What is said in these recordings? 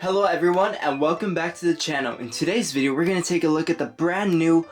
Hello everyone and welcome back to the channel. In today's video we're going to take a look at the brand new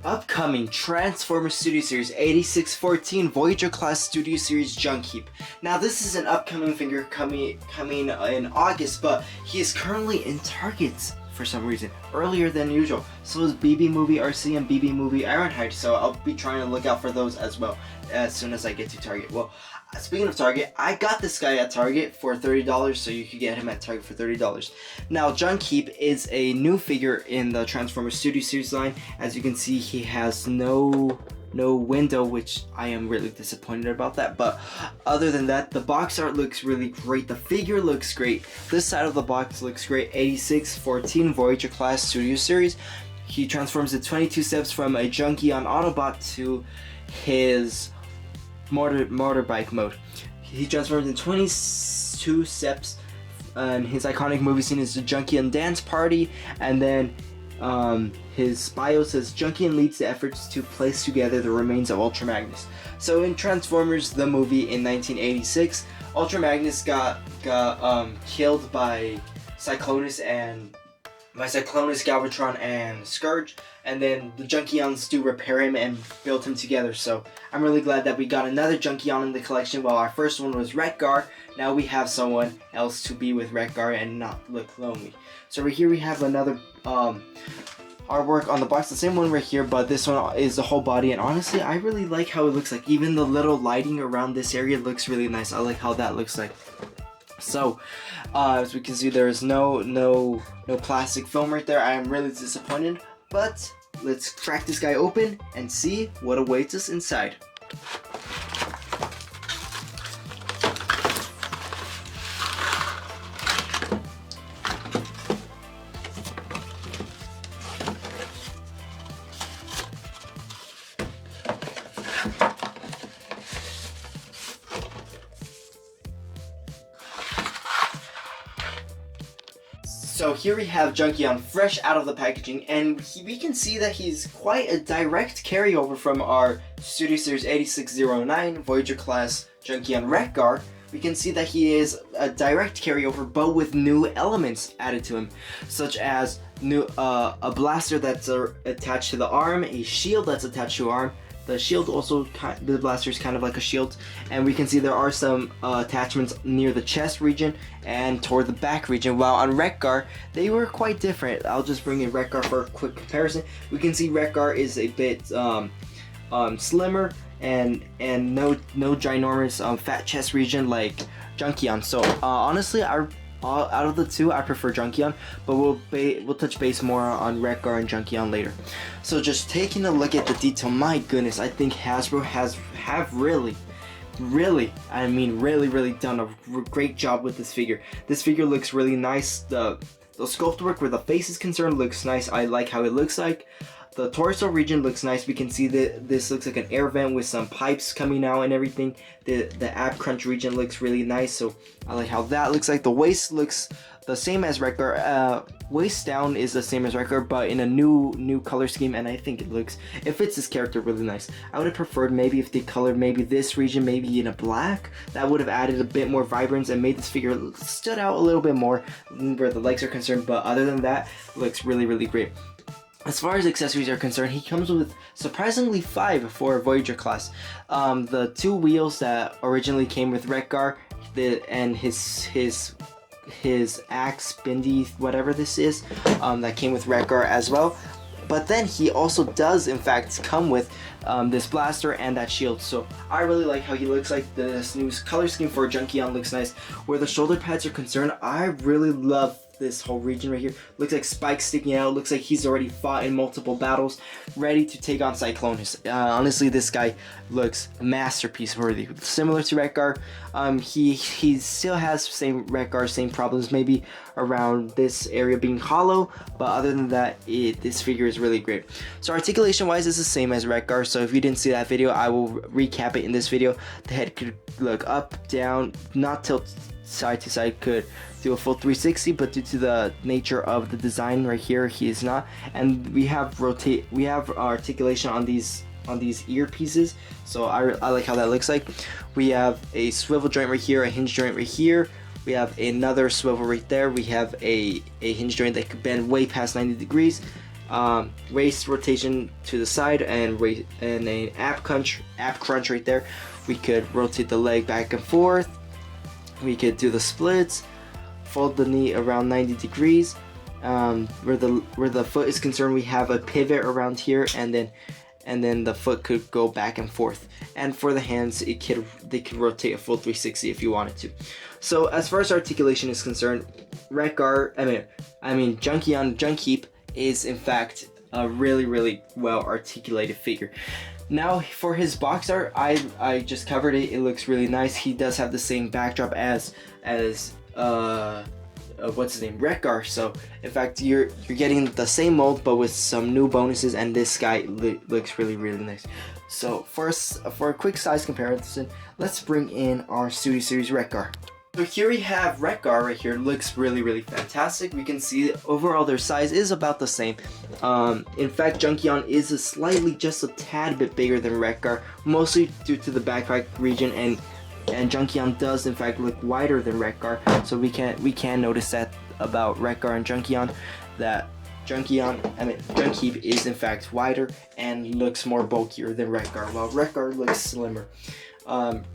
upcoming Transformers Studio Series 8614 Voyager class Studio Series Junkheap. Now this is an upcoming figure coming in August, but he is currently in Target for some reason earlier than usual. So is BB Movie RC and BB Movie Ironhide, so I'll be trying to look out for those as well as soon as I get to Target. Well, speaking of Target, I got this guy at Target for $30, so you could get him at Target for $30. Now, Junkheap is a new figure in the Transformers Studio Series line. As you can see, he has no window, which I am really disappointed about that. But other than that, the box art looks really great. The figure looks great. This side of the box looks great. 8614 Voyager class Studio Series. He transforms in 22 steps from a Junkion Autobot to his motorbike mode. He transforms in 22 steps, and his iconic movie scene is the Junkion dance party, and then his bio says Junkion leads the efforts to place together the remains of Ultra Magnus. So in Transformers the movie in 1986, Ultra Magnus got killed by Cyclonus, Galvatron, and Scourge, and then the Junkions do repair him and build him together. So I'm really glad that we got another Junkion in the collection. While our first one was Wreck-Gar, now we have someone else to be with Wreck-Gar and not look lonely. So right here we have another artwork on the box, the same one right here, but this one is the whole body, and honestly I really like how it looks like. Even the little lighting around this area looks really nice. I like how that looks like. So as we can see, there is no plastic film right there. I am really disappointed, but let's crack this guy open and see what awaits us inside. So here we have Junkion fresh out of the packaging, and we can see that he's quite a direct carryover from our Studio Series 8609 Voyager class Junkion Wreck-Gar. We can see that he is a direct carryover, but with new elements added to him, such as a blaster that's attached to the arm, a shield that's attached to the arm. The shield also, the blaster is kind of like a shield, and we can see there are some attachments near the chest region and toward the back region, while on Wreck-Gar, they were quite different. I'll just bring in Wreck-Gar for a quick comparison. We can see Wreck-Gar is a bit slimmer and no ginormous fat chest region like Junkion. So honestly, out of the two, I prefer Junkion, but we'll touch base more on Wreck-Gar and Junkion later. So just taking a look at the detail, my goodness, I think Hasbro have really done a great job with this figure. This figure looks really nice. The sculpt work where the face is concerned looks nice. I like how it looks like. The torso region looks nice. We can see that this looks like an air vent with some pipes coming out and everything. The ab crunch region looks really nice, so I like how that looks like. The waist looks the same as Wreck-Gar. Waist down is the same as Wreck-Gar, but in a new color scheme, and I think it fits this character really nice. I would have preferred maybe if they colored maybe this region maybe in a black. That would have added a bit more vibrance and made this figure stood out a little bit more where the legs are concerned, but other than that, looks really great. As far as accessories are concerned, he comes with surprisingly 5 for Voyager class. The 2 wheels that originally came with Wreck-Gar, and his axe, Bindi, whatever this is, that came with Wreck-Gar as well. But then he also does in fact come with this blaster and that shield. So I really like how he looks like. This new color scheme for Junkion looks nice. Where the shoulder pads are concerned, I really love this whole region right here. Looks like spikes sticking out. Looks like he's already fought in multiple battles, ready to take on Cyclonus. Honestly, this guy looks masterpiece worthy. Similar to Wreck-Gar, he still has same Wreck-Gar, same problems maybe around this area being hollow, but other than that, this figure is really great. So articulation wise, it's the same as Wreck-Gar. So if you didn't see that video, I will recap it in this video. The head could look up, down, not tilt side to side, could do a full 360, but due to the nature of the design right here, he is not. And we have articulation on these earpieces, so I like how that looks like. We have a swivel joint right here, a hinge joint right here, We have another swivel right there. We have a hinge joint that could bend way past 90 degrees. Waist rotation to the side, and an ab crunch right there. We could rotate the leg back and forth. We could do the splits, fold the knee around 90 degrees. Where the foot is concerned, we have a pivot around here, and then the foot could go back and forth. And for the hands, they could rotate a full 360 if you wanted to. So as far as articulation is concerned, Junkheap is in fact a really well articulated figure. Now for his box art, I just covered it. It looks really nice. He does have the same backdrop as what's his name, Wreck-Gar. So in fact, you're getting the same mold but with some new bonuses, and this guy looks really nice. So for a quick size comparison, let's bring in our Studio Series Wreck-Gar. So here we have Wreck-Gar right here. Looks really fantastic. We can see overall their size is about the same. In fact, Junkion is just a tad bit bigger than Wreck-Gar, mostly due to the backpack region, and Junkion does in fact look wider than Wreck-Gar. So we can notice that about Wreck-Gar and Junkion, that Junkheap is in fact wider and looks more bulkier than Wreck-Gar, while Wreck-Gar looks slimmer.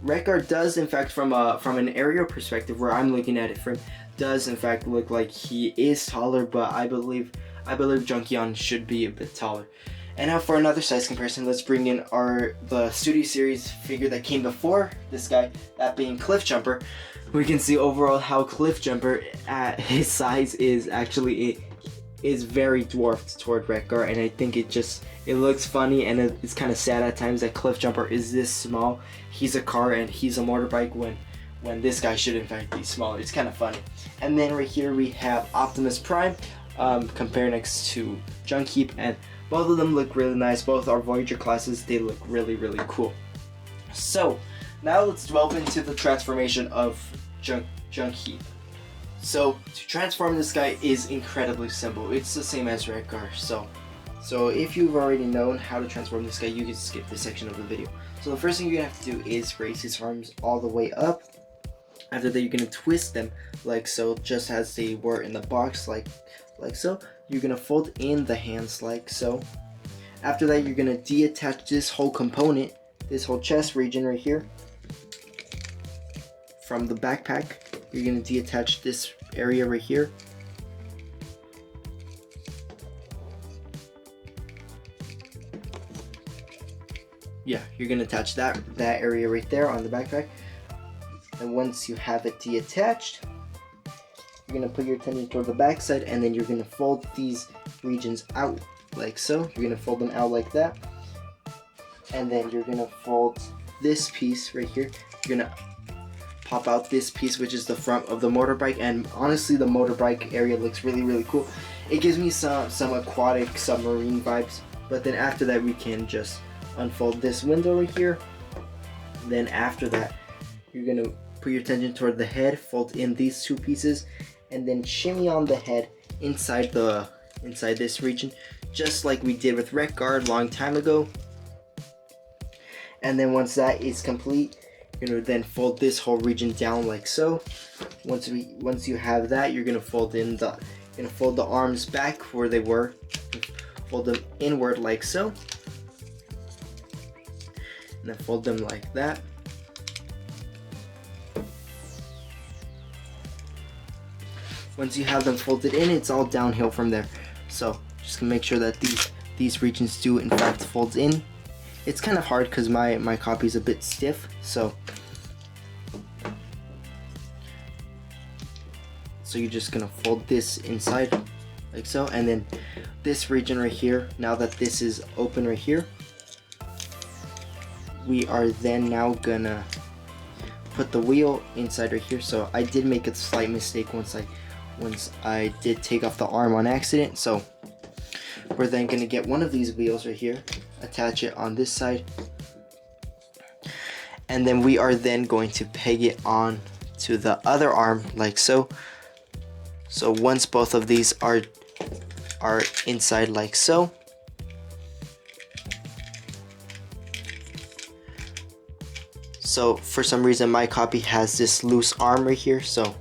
Wreck-Gar does in fact, from an aerial perspective where I'm looking at it from, does in fact look like he is taller, but I believe Junkion should be a bit taller. And now for another size comparison, let's bring in the Studio Series figure that came before this guy, that being Cliff Jumper. We can see overall how Cliff Jumper at his size is actually very dwarfed toward Wreck-Gar, and I think it looks funny, and it's kind of sad at times that Cliff Jumper is this small. He's a car and he's a motorbike when this guy should in fact be smaller. It's kind of funny. And then right here we have Optimus Prime compared next to Junkheap, and both of them look really nice. Both are Voyager classes. They look really cool. So now let's delve into the transformation of Junkheap. So to transform this guy is incredibly simple. It's the same as Wreck-Gar. So if you've already known how to transform this guy, you can skip this section of the video. So the first thing you're gonna have to do is raise his arms all the way up. After that, you're gonna twist them like so, just as they were in the box, like so. You're gonna fold in the hands like so. After that, you're gonna deattach this whole component, this whole chest region right here from the backpack. You're gonna deattach this area right here. Yeah, you're gonna attach that area right there on the backpack. And once you have it deattached, you're gonna put your attention toward the back side, and then you're gonna fold these regions out like so. You're gonna fold them out like that, and then you're gonna fold this piece right here. You're gonna pop out this piece, which is the front of the motorbike, and honestly the motorbike area looks really cool. It gives me some aquatic submarine vibes. But then after that, we can just unfold this window right here. Then after that, you're gonna put your attention toward the head, fold in these two pieces, and then shimmy on the head inside this region, just like we did with Wreck-Gar a long time ago. And then once that is complete, you're gonna then fold this whole region down like so. Once you have that, you're gonna fold the arms back where they were, fold them inward like so, and then fold them like that. Once you have them folded in, it's all downhill from there. So just make sure that these regions do in fact fold in. It's kind of hard because my copy is a bit stiff, so you're just gonna fold this inside like so, and then this region right here, now that this is open right here, we are then now gonna put the wheel inside right here. So I did make a slight mistake once I did take off the arm on accident. So we're then gonna get one of these wheels right here, attach it on this side, and then we are then going to peg it on to the other arm like so. So once both of these are inside like so, so for some reason my copy has this loose arm right here, so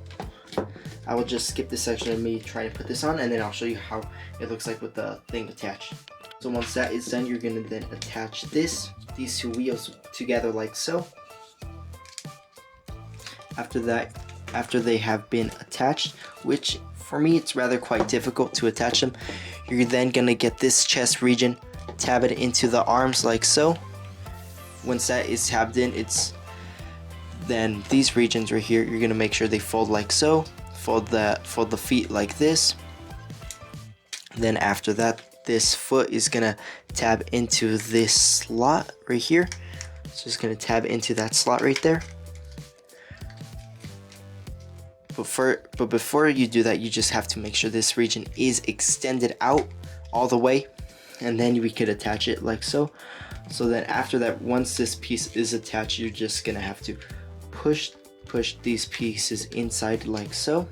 I will just skip this section of me trying to put this on, and then I'll show you how it looks like with the thing attached. So once that is done, you're gonna then attach these two wheels together like so. After they have been attached, which for me it's rather quite difficult to attach them, you're then gonna get this chest region, tab it into the arms like so. Once that is tabbed in, then these regions right here, you're gonna make sure they fold like so. Fold the feet like this. Then after that, this foot is gonna tab into this slot right here. So it's gonna tab into that slot right there. But before you do that, you just have to make sure this region is extended out all the way, and then we could attach it like so. So then after that, once this piece is attached, you're just gonna have to push these pieces inside like so.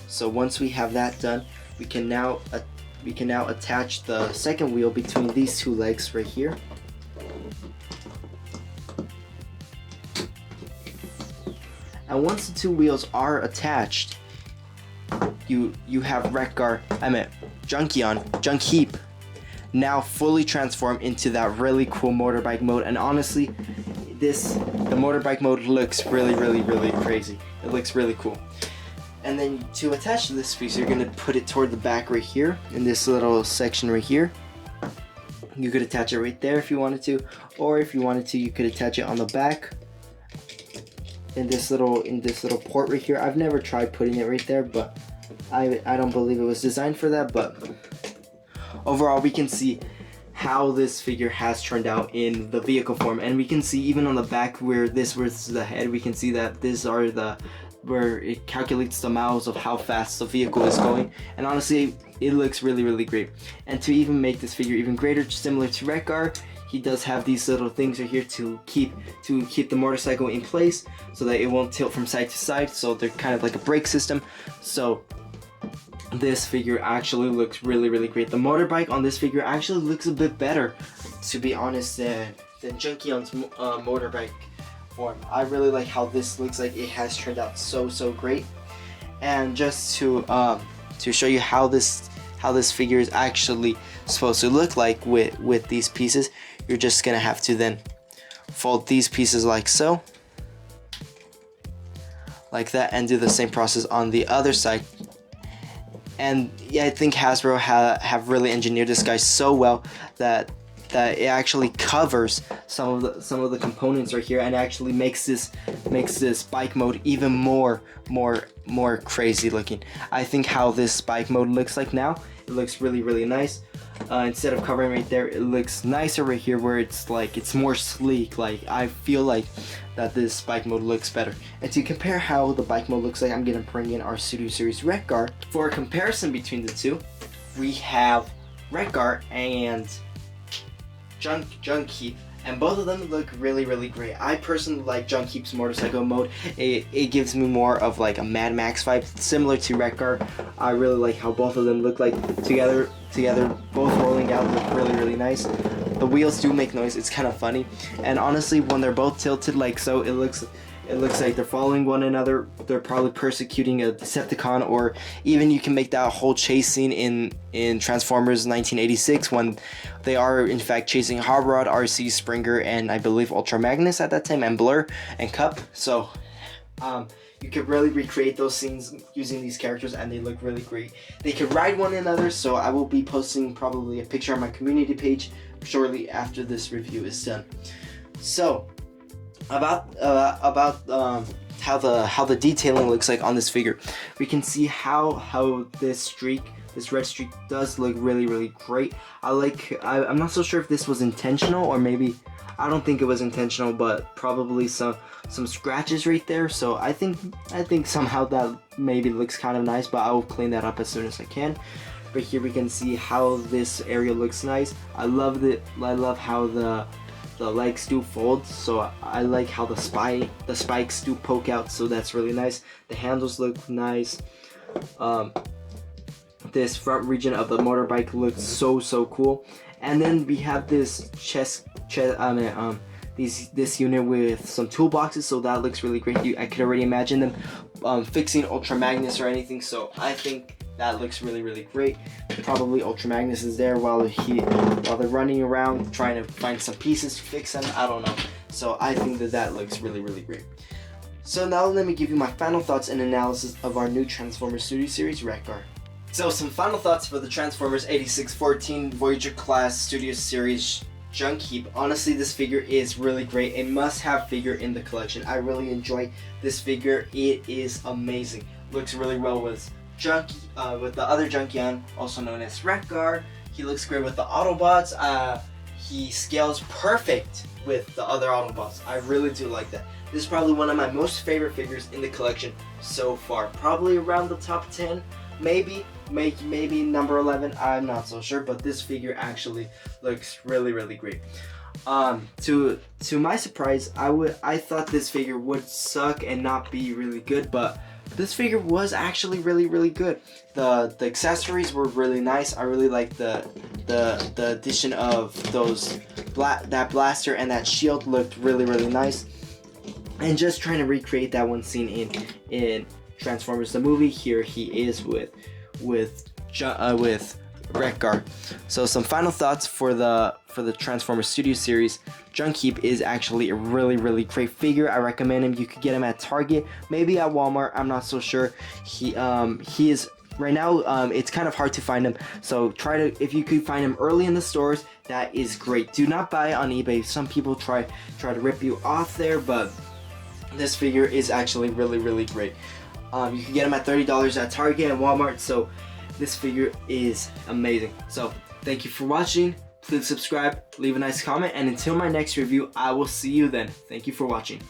So once we have that done, we can now attach the second wheel between these two legs right here. And once the two wheels are attached, you have Junkheap now fully transformed into that really cool motorbike mode. And honestly, the motorbike mode looks really crazy. It looks really cool. And then to attach to this piece, you're gonna put it toward the back right here in this little section right here. You could attach it right there if you wanted to, or if you wanted to, you could attach it on the back in this little port right here. I've never tried putting it right there, but I don't believe it was designed for that. But overall, we can see how this figure has turned out in the vehicle form, and we can see even on the back where this was the head, we can see that these are where it calculates the miles of how fast the vehicle is going. And honestly, it looks really great. And to even make this figure even greater, similar to Wreck-Gar, he does have these little things right here to keep the motorcycle in place so that it won't tilt from side to side. So they're kind of like a brake system. So this figure actually looks really great. The motorbike on this figure actually looks a bit better, to be honest, than Junkheap's motorbike form. I really like how this looks like. It has turned out so great. And just to show you how this figure is actually supposed to look like with these pieces, you're just gonna have to then fold these pieces like so, like that, and do the same process on the other side. And yeah, I think Hasbro have really engineered this guy so well that it actually covers some of the components right here, and actually makes this bike mode even more crazy looking. I think how this bike mode looks like now, it looks really nice. Instead of covering right there, it looks nicer right here where it's more sleek. Like, I feel like that this bike mode looks better. And to compare how the bike mode looks like, I'm gonna bring in our Studio Series Wreck-Gar. For a comparison between the two, we have Wreck-Gar and Junkheap, and both of them look really great. I personally like Junkheap's motorcycle mode. It gives me more of like a Mad Max vibe, similar to Wreck-Gar. I really like how both of them look like together, both rolling out, look really nice. The wheels do make noise. It's kind of funny, and honestly, when they're both tilted like so, it looks like they're following one another. They're probably persecuting a Decepticon, or even you can make that whole chase scene in Transformers 1986 when they are in fact chasing Hot Rod, RC, Springer, and I believe Ultra Magnus at that time, and Blur and Cup. So you could really recreate those scenes using these characters, and they look really great. They could ride one another, so I will be posting probably a picture on my community page shortly after this review is done. So about how the detailing looks like on this figure, we can see how this red streak does look really great. I'm not so sure if this was intentional, or maybe, I don't think it was intentional, but probably some scratches right there. So I think somehow that maybe looks kind of nice, but I will clean that up as soon as I can. But here we can see how this area looks nice. I love how the legs do fold, so I like how the spikes do poke out, so that's really nice. The handles look nice. This front region of the motorbike looks so cool. And then we have this this unit with some toolboxes, so that looks really great. I could already imagine them fixing Ultra Magnus or anything, so I think that looks really great. Probably Ultra Magnus is there while they're running around trying to find some pieces to fix them. I don't know. So I think that looks really great. So now let me give you my final thoughts and analysis of our new Transformers Studio Series Wreck-Gar. So some final thoughts for the Transformers 8614 Voyager class Studio Series Junkheap. Honestly, this figure is really great. A must-have figure in the collection. I really enjoy this figure. It is amazing. Looks really well with the other Junkion, also known as Wreck-Gar. He looks great with the Autobots. He scales perfect with the other Autobots. I really do like that. This is probably one of my most favorite figures in the collection so far. Probably around the top 10, maybe number 11. I'm not so sure, but this figure actually looks really great. To my surprise, I thought this figure would suck and not be really good, but this figure was actually really good. The accessories were really nice. I really like the addition of that blaster and that shield looked really nice. And just trying to recreate that one scene in Transformers the movie. Here he is with Wreck-Gar. So some final thoughts for the Transformers Studio Series. Junkheap is actually a really great figure. I recommend him. You could get him at Target, maybe at Walmart. I'm not so sure. He is right now. It's kind of hard to find him. So if you could find him early in the stores, that is great. Do not buy on eBay. Some people try to rip you off there, but this figure is actually really great. You can get him at $30 at Target and Walmart. So this figure is amazing. So thank you for watching. Please subscribe, leave a nice comment, and until my next review, I will see you then. Thank you for watching.